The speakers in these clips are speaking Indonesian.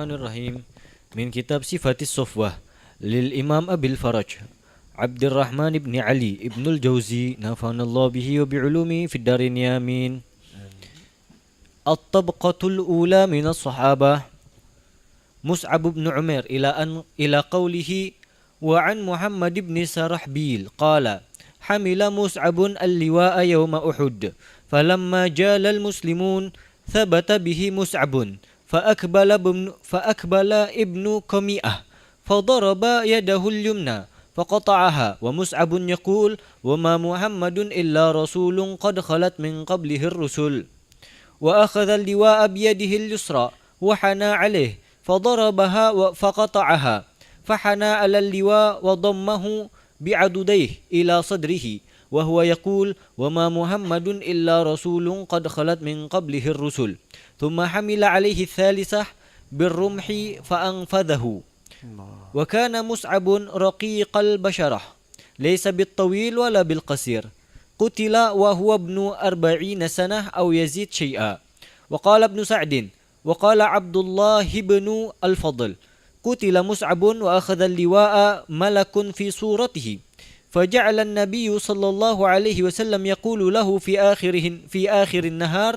Bismillahirrahmanirrahim. Min kitab Sifatis Sofwah lil Imam Abil Faraj Abdurrahman ibn Ali ibnul Jauzi nafanallahu bihi wa bi'ulumi fid darin yamin. At-tabqatul ula min as-sahabah Mus'ab ibn Umair ila qawlihi wa an Muhammad ibn Sarahbil qala hamila Mus'abun al-liwa'a yawma Uhud falamma jala al-muslimun thabata bihi Mus'abun فأكبل ابن كميئة فضرب يده اليمنى فقطعها ومصعب يقول وما محمد إلا رسول قد خلت من قبله الرسل وأخذ اللواء بيده اليسرى وحنى عليه فضربها فقطعها فحنى على اللواء وضمه بعضديه إلى صدره وهو يقول وما محمد إلا رسول قد خلت من قبله الرسل ثم حمل عليه الثالثة بالرمح فأنفذه وكان مصعب رقيق البشرة ليس بالطويل ولا بالقصير قتل وهو ابن 40 سنة أو يزيد شيئا وقال ابن سعد وقال عبد الله بن الفضل قتل مصعب وأخذ اللواء ملك في صورته فجعل النبي صلى الله عليه وسلم يقول له في آخر النهار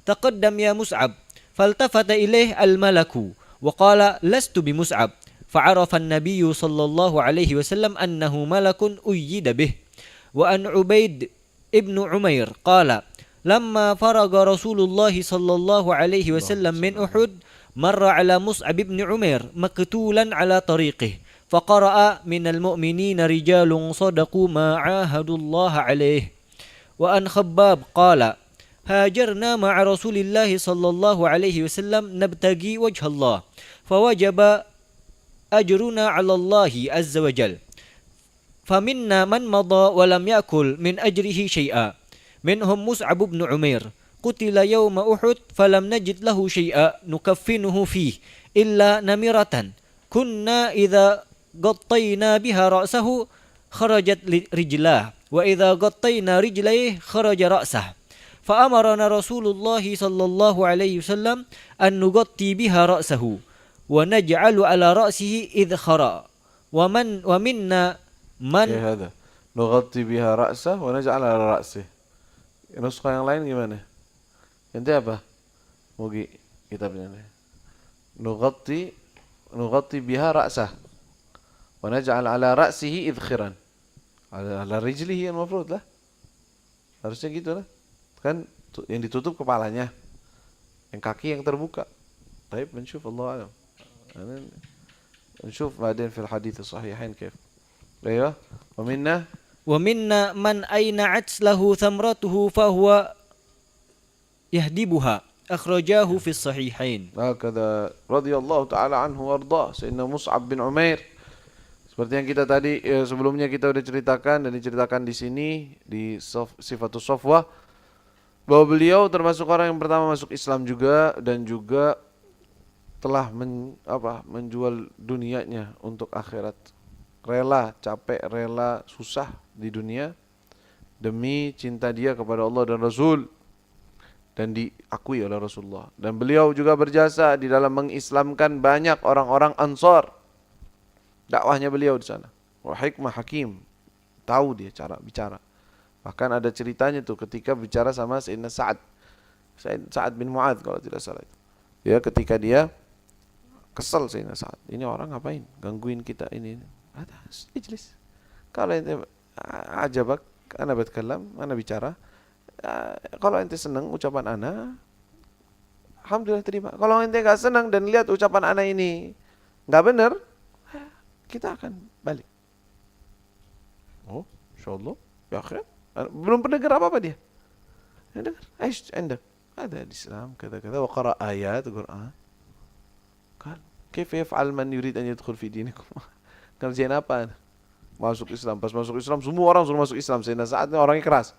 تقدم يا مصعب فالتفت إليه الملك وقال لست بمصعب فعرف النبي صلى الله عليه وسلم أنه ملك أيد به. وأن عبيد ابن عمير قال لما فرغ رسول الله صلى الله عليه وسلم من أحد مر على مصعب بن عمير مقتولا على طريقه فقرأ من المؤمنين رجال صدقوا ما عاهدوا الله عليه. وأن خباب قال هاجرنا مع رسول الله صلى الله عليه وسلم نبتغي وجه الله فوجب أجرنا على الله عز وجل فمنا من مضى ولم يأكل من أجره شيئا منهم مصعب بن عمير قتل يوم أحد فلم نجد له شيئا نكفنه فيه إلا نمرة كنا إذا غطينا بها رأسه خرجت رجلاه وإذا غطينا رجليه خرج رأسه فأمرنا رسول الله صلى الله عليه وسلم أن نغطي بها رأسه ونجعل على رأسه إذخرا ومنا من هذا نغطي بها رأسه ونجعل على رأسه. Nuskah yang lain gimana? Nanti apa? Mugi kitabnya nih. Nughatti biha ra'sah wa naj'al ala ra'sihi idkhiran. Ala rijlihi al-mafrud lah. Harusnya gitu lah. Kan yang ditutup kepalanya, yang kaki yang terbuka. Baik, mensyuf Allah alam. Mensyuf badan fil hadits sahihain kif. Ayo, wa minna man ayna'at lahu thamratuhu fahuwa yahdibuha akhrajahu fi sahihain. Hakadha radhiyallahu ta'ala anhu warda sayyidina Mus'ab bin Umair. Seperti yang kita tadi sebelumnya kita sudah ceritakan dan diceritakan di sini di Sifatus Sofwah bahwa beliau termasuk orang yang pertama masuk Islam juga dan juga telah menjual dunianya untuk akhirat. Rela capek, rela susah di dunia demi cinta dia kepada Allah dan Rasul dan diakui oleh Rasulullah. Dan beliau juga berjasa di dalam mengislamkan banyak orang-orang Ansar. Dakwahnya beliau di sana. Wa hikmah hakim. Tahu dia cara bicara. Bahkan ada ceritanya tuh ketika bicara sama Sayyidina Sa'ad bin Mu'adz kalau tidak salah itu. Ya, ketika dia kesel Sayyidina Sa'ad. Ini orang ngapain? Gangguin kita ini. Ada ijlis. Kalau ente ajabak, ana berkalam, ana bicara. Kalau ente senang ucapan ana, alhamdulillah terima. Kalau ente enggak senang dan lihat ucapan ana ini enggak benar, kita akan balik. Oh, insyaallah. Ya akhir. Belum pernah dengar apa-apa dia. Dengar. Aish, anda. Ada di Islam kata-kata wa qara ayat Al-Qur'an. Kan, kayfa yaf'al man yurid an yadkhul fi dinikum? Kerjain apa? Masuk Islam. Pas masuk Islam semua orang suruh masuk Islam. Sayyidina Sa'ad orangnya keras.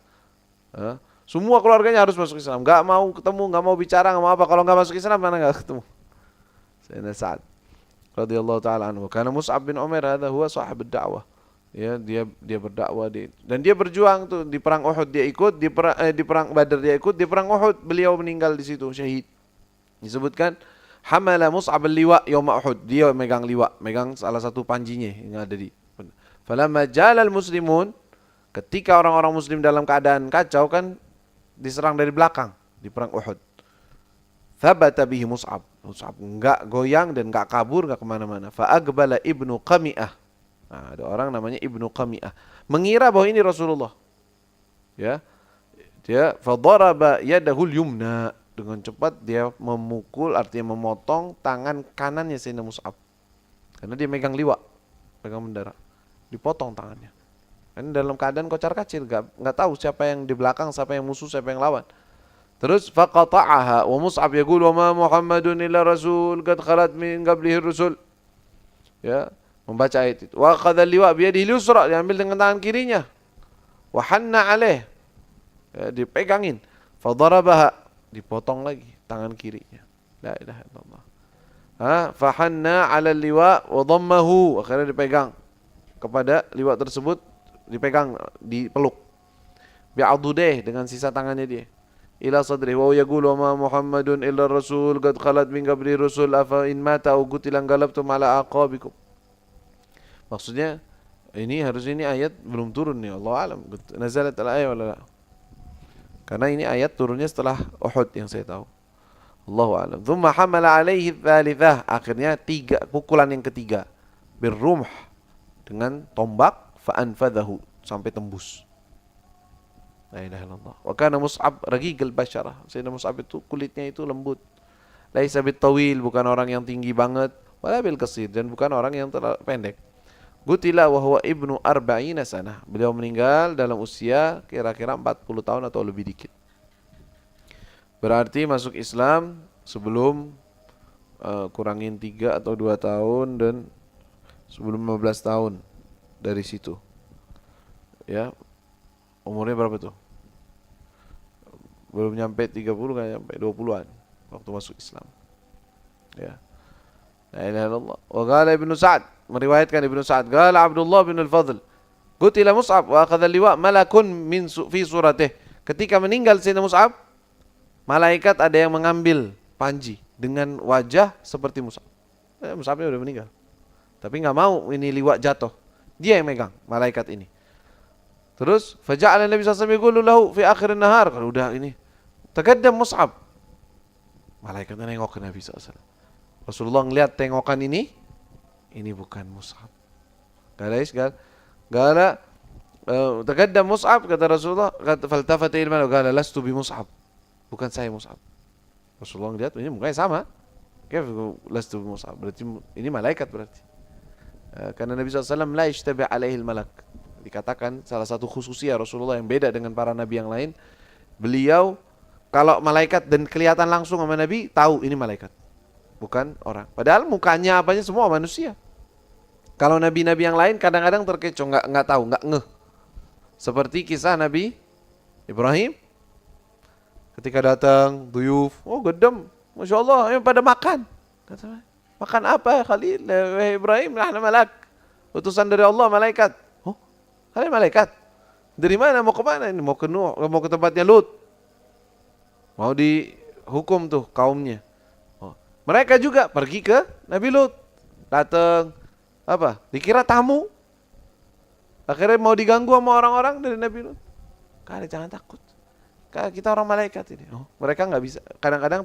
Semua keluarganya harus masuk Islam. Enggak mau ketemu, enggak mau bicara, enggak mau apa. Kalau enggak masuk Islam mana enggak ketemu. Sayyidina Sa'ad radhiyallahu taala anhu. Karena Mus'ab bin Umair hadza huwa sahibud da'wah. Ya, dia berdakwah dan dia berjuang tuh di perang Uhud dia ikut, di perang Badar dia ikut, di perang Uhud beliau meninggal di situ syahid. Disebutkan Hamala Mus'ab al-liwa yawma Uhud. Dia megang liwa, megang salah satu panjinya yang ada di. Falamma jalal muslimun, ketika orang-orang muslim dalam keadaan kacau kan diserang dari belakang di perang Uhud. Thabata bihi Mus'ab. Mus'ab enggak goyang dan enggak kabur, enggak kemana-mana. Fa'aqbala ibnu Qami'ah. Nah, ada orang namanya Ibnu Qami'ah. Mengira bahwa ini Rasulullah. Ya. Dia fadaraba yadahul yumna. Dengan cepat dia memukul, artinya memotong tangan kanannya Sayyidina Mus'ab. Karena dia megang liwa, megang bendera. Dipotong tangannya. Ini dalam keadaan kocar-kacir, enggak tahu siapa yang di belakang, siapa yang musuh, siapa yang lawan. Terus faqata'aha wa Mus'ab yaqul wa ma Muhammadun illa rasul qad khalat min qablihi rusul. Ya, membaca ayat itu. Wa qadha liwa bi yadihi yusra, diambil dengan tangan kirinya. Wa hanna alaih. Ya, dipegangin. Fadarabaha, dipotong lagi tangan kirinya. La ilaha illallah. Fa hanna 'ala liwa wa dhammahu, akhirnya dipegang kepada liwa tersebut, dipegang, dipeluk. Bi'adudih, dengan sisa tangannya dia. Ila sadri wa yaqulu ma Muhammadun illa rasul qad khalat min qabli rusul afa in mata aw qutila galabtum ala aqabikum. Maksudnya ini ayat belum turun nih, Allah alam. Nazalat al-ayat wala la? Karena ini ayat turunnya setelah Uhud yang saya tahu. Allahu alam. Thumma hamala alaihi tsalitsah, akhirnya pukulan yang ketiga. Birrumh, dengan tombak, fa anfadhahu, sampai tembus. La ilaha illallah. Wa kana Mus'ab raqiqal basyarah. Sayyidina Mus'ab itu kulitnya itu lembut. Laisa bitawil, bukan orang yang tinggi banget, wala bil qasir, dan bukan orang yang terlalu pendek. Gutila wa huwa ibnu arba'ina sanah. Beliau meninggal dalam usia kira-kira 40 tahun atau lebih dikit. Berarti masuk Islam sebelum kurangin 3 atau 2 tahun, dan sebelum 15 tahun dari situ. Ya. Umurnya berapa tuh? Belum nyampe 30, enggak nyampe 20-an waktu masuk Islam. Ya. La ilaha illallah. Wa qala Ibnu Sa'd, meriwayatkan Ibnu Sa'd, qala Abdullah bin Al-Fadl, qutila Mus'ab wa akhadha liwa malakun min fi suratih. Ketika meninggal Sayyidina Mus'ab, malaikat ada yang mengambil panji dengan wajah seperti Mus'ab. Mus'abnya udah meninggal. Tapi enggak mau ini liwa jatuh. Dia yang megang, malaikat ini. Terus faja'ala Nabi sallallahu alaihi wasallam yaqulu lahu fi akhir an-nahar, kalau udah ini taqaddam Mus'ab. Malaikatnya nengok ke Nabi sallallahu alaihi wasallam. Rasulullah ngelihat tengokan ini bukan Mus'ab. Gala taqaddam Mus'ab, kata Rasulullah, kata faltafata ilman, qala lastu bi Mus'ab. Bukan saya Mus'ab. Rasulullah ngelihat ini mukanya sama. Kayfa lastu bi Mus'ab? Berarti ini malaikat berarti. Karena Nabi sallallahu alaihi wasallam la yashtabi alaihi al-malak. Dikatakan salah satu khususnya Rasulullah yang beda dengan para nabi yang lain, beliau kalau malaikat dan kelihatan langsung sama Nabi, tahu ini malaikat, bukan orang. Padahal mukanya apanya semua manusia. Kalau nabi-nabi yang lain kadang-kadang terkecoh, nggak tahu, nggak ngeh. Seperti kisah Nabi Ibrahim ketika datang duyuf, oh gedem, masya Allah, yang pada makan. Kata, makan apa Khalil? Ibrahim, nahnu malak, utusan dari Allah, malaikat. Kalian malaikat? Dari mana? Mau ke mana? Ini mau ke Nuh, mau ke tempatnya Lut. Mau dihukum tuh kaumnya. Mereka juga pergi ke Nabi Lut. Datang apa? Dikira tamu. Akhirnya mau diganggu sama orang-orang dari Nabi Lut. Kalian jangan takut. Kita orang malaikat ini. Mereka nggak bisa. Kadang-kadang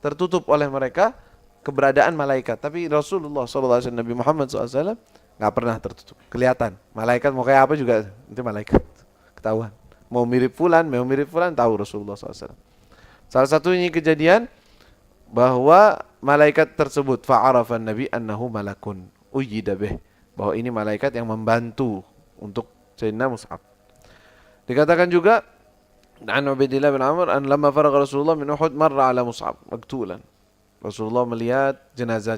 tertutup oleh mereka keberadaan malaikat. Tapi Rasulullah SAW, Nabi Muhammad SAW nggak pernah tertutup, kelihatan. Malaikat mau kayak apa juga itu malaikat, ketahuan. Mau mirip fulan, tahu Rasulullah SAW. Salah satu ini kejadian bahwa malaikat tersebut fa'arafan Nabi annahu malakun uyyida bih, bahwa ini malaikat yang membantu untuk Sayyidina Mus'ab. Dikatakan juga an Ubaidillah bin Amr an lamma faragha Rasulullah min Uhud marra ala Mus'ab maktulan. Rasulullah melihat jenazah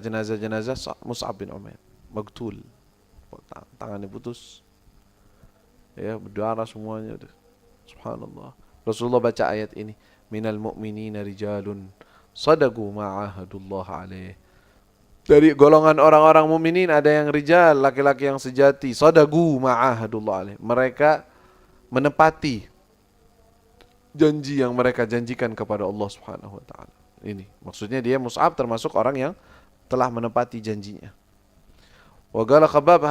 Mus'ab bin Umair maktul, tangannya putus, ya berdarah semuanya. Subhanallah. Rasulullah baca ayat ini, minal mu'minina rijalun sadaqu ma'ahadullah alaih. Dari golongan orang-orang mukminin ada yang rijal, laki-laki yang sejati, sadaqu ma'ahadullah alaih. Mereka menepati janji yang mereka janjikan kepada Allah Subhanahu wa taala. Ini maksudnya dia Mus'ab termasuk orang yang telah menepati janjinya. Wa qala Khabbab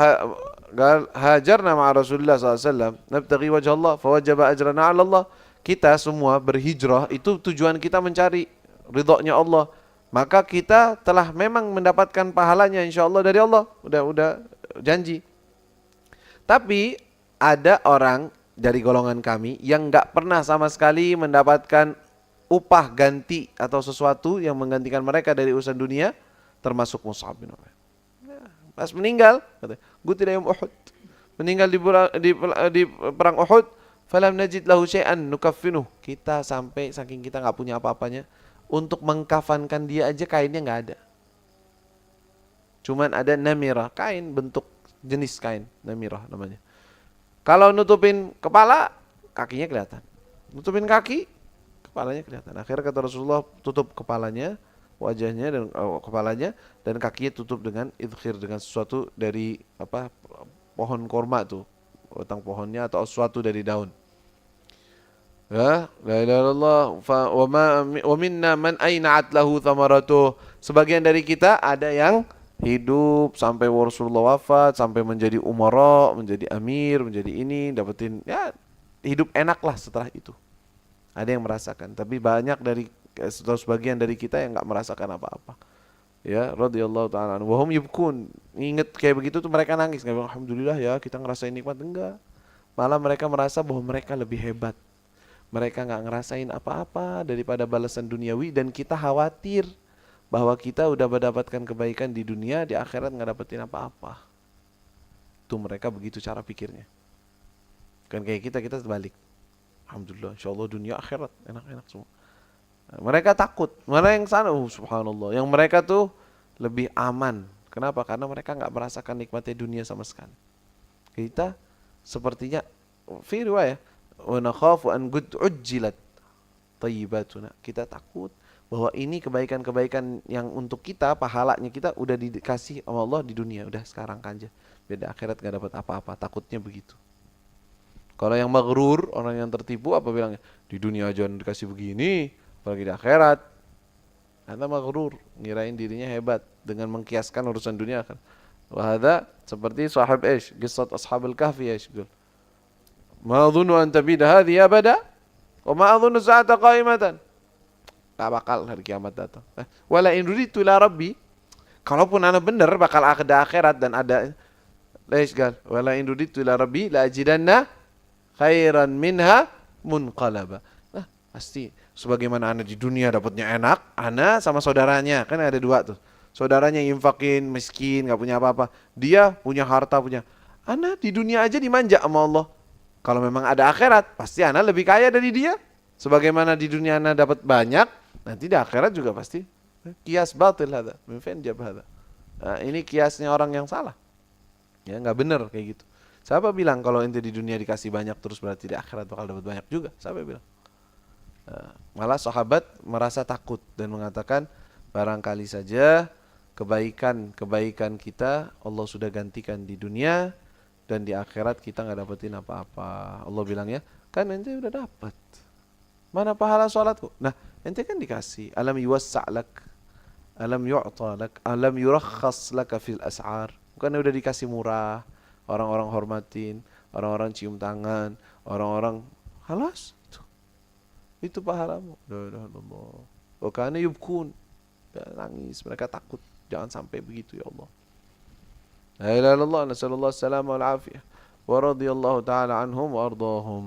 hajarna ma'a Rasulullah SAW nabtaghi wajha Allah fawajaba ajrana 'ala Allah. Kita semua berhijrah itu tujuan kita mencari ridhonya Allah. Maka kita telah memang mendapatkan pahalanya insyaallah dari Allah. Udah janji. Tapi ada orang dari golongan kami yang enggak pernah sama sekali mendapatkan upah ganti atau sesuatu yang menggantikan mereka dari urusan dunia, termasuk Mus'ab bin Umair. Pas meninggal, qutila yaum Uhud. Meninggal di perang Uhud, falam najid lahu syai'an nukaffinuh. Kita sampai saking kita enggak punya apa-apanya, untuk mengkafankan dia aja kainnya enggak ada. Cuman ada namirah, kain bentuk jenis kain, namirah namanya. Kalau nutupin kepala, kakinya kelihatan. Nutupin kaki, kepalanya kelihatan. Akhirnya kata Rasulullah, tutup kepalanya, wajahnya dan kepalanya, dan kakinya tutup dengan idkhir, dengan sesuatu dari pohon korma tuh, batang pohonnya atau sesuatu dari daun. Ya, la ilaha illallah wa minna man aina'at lahu thamaratuh. Sebagian dari kita ada yang hidup sampai Rasulullah wafat, sampai menjadi umara, menjadi amir, menjadi ini, dapetin ya hidup enak lah setelah itu. Ada yang merasakan, tapi banyak dari sebagian dari kita yang enggak merasakan apa-apa. Ya, radhiyallahu taala anhu. Wa hum yubkun. Ingat kayak begitu tuh mereka nangis, enggak bilang alhamdulillah ya kita ngerasain nikmat, enggak. Malah mereka merasa bahwa mereka lebih hebat. Mereka enggak ngerasain apa-apa daripada balasan duniawi, dan kita khawatir bahwa kita udah mendapatkan kebaikan di dunia, di akhirat enggak dapetin apa-apa. Tuh mereka begitu cara pikirnya. Kan kayak kita terbalik. Alhamdulillah, insyaallah dunia akhirat enak-enak semua. Mereka takut, mana yang sana, subhanallah, yang mereka tuh lebih aman. Kenapa? Karena mereka enggak merasakan nikmatnya dunia sama sekali. Kita sepertinya fi riwayah wa nakhafu an qad ujjilat thayyibatuna. Kita takut bahwa ini kebaikan-kebaikan yang untuk kita, pahalanya kita udah dikasih sama Allah di dunia, udah sekarang aja. Beda akhirat enggak dapat apa-apa, takutnya begitu. Kalau yang maghrur, orang yang tertipu, apa bilangnya? Di dunia aja dikasih begini, apalagi di akhirat. Anda maghrur, ngirain dirinya hebat dengan mengkiaskan urusan dunia kan. Wahada seperti sahib Aish, qissat ashabul kahfi Aish. Ma adhunnu an tabida hadhihi abada, wa ma adhunnu sa'ata qa'imatan. Tak bakal hari kiamat datang. Wala in ruditu ila rabbi, kalaupun ana benar bakal ada akhirat dan ada Aish gal, wala in ruditu ila rabbi la ajidanna khairan minha munqalaba. Nah, pasti sebagaimana ana di dunia dapatnya enak, ana sama saudaranya, kan ada dua tuh. Saudaranya infakin, miskin, enggak punya apa-apa. Dia punya harta, punya. Ana di dunia aja dimanja sama Allah. Kalau memang ada akhirat, pasti ana lebih kaya dari dia. Sebagaimana di dunia ana dapat banyak, nanti di akhirat juga pasti. Kias batil hada, min fain jab hada. Nah, ini kiasnya orang yang salah. Ya, enggak benar kayak gitu. Siapa bilang kalau ente di dunia dikasih banyak terus berarti di akhirat bakal dapat banyak juga? Siapa bilang? Malah sahabat merasa takut dan mengatakan barangkali saja kebaikan kita Allah sudah gantikan di dunia dan di akhirat kita nggak dapetin apa-apa. Allah bilang ya, kan ente udah dapat. Mana pahala sholatku? Nah, ente kan dikasih. Alam yuwassa'lak, alam yu'talak, alam yurakhas laka fil as'ar. Bukan udah dikasih murah. Orang-orang hormatin, orang-orang cium tangan, orang-orang halas. Itu pahalamu. La ilaha illallah. Wa kana yubkun. Nangis, mereka takut. Jangan sampai begitu ya Allah. La ilaha illallah, nasallallahu alaihi wal afiyah. Wa radiyallahu ta'ala anhum wa ardahum.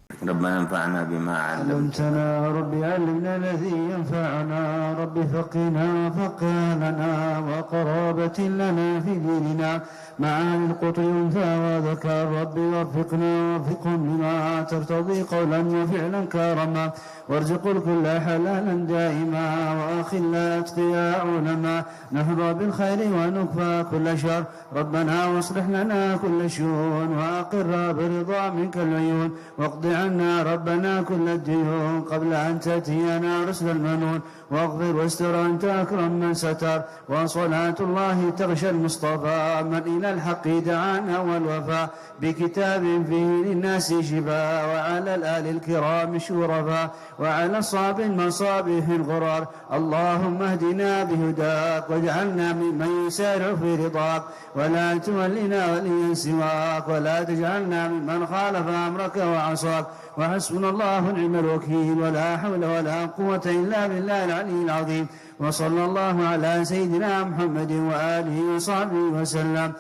ربنا انفعنا بما علمتنا ربي علمنا الذي ينفعنا ربي فقنا فقنا وقرابة لنا في ديننا معاني القطر ينفع وذكر ربي وفقنا وفقهم لما ترتضي قولا وفعلا كرما وارزق الكل حلالا دائما وأخلا أتقياء علما نهضى بالخير ونكفى كل شر ربنا واصلح لنا كل شؤون وأقر برضا منك العيون واقض عنا ربنا كل الديون قبل أن تأتينا رسل المنون، واغفر واستر أنت أكرم من ستر. وصلاة الله تغشى المصطفى من إلى الحق دعانا والوفاء، بكتاب فيه للناس شفاء، وعلى الآل الكرام شرفاء، وعلى الصاب المصابيح الغرار. اللهم اهدنا بهداك واجعلنا ممن يسارع في رضاك، ولا تولنا وليا سواك، ولا تجعلنا ممن خالف أمرك وعصاك. وحسبنا الله ونعم الوكيل، ولا حول ولا قوة إلا بالله العلي العظيم. وصلى الله على سيدنا محمد وآله وصحبه وسلم.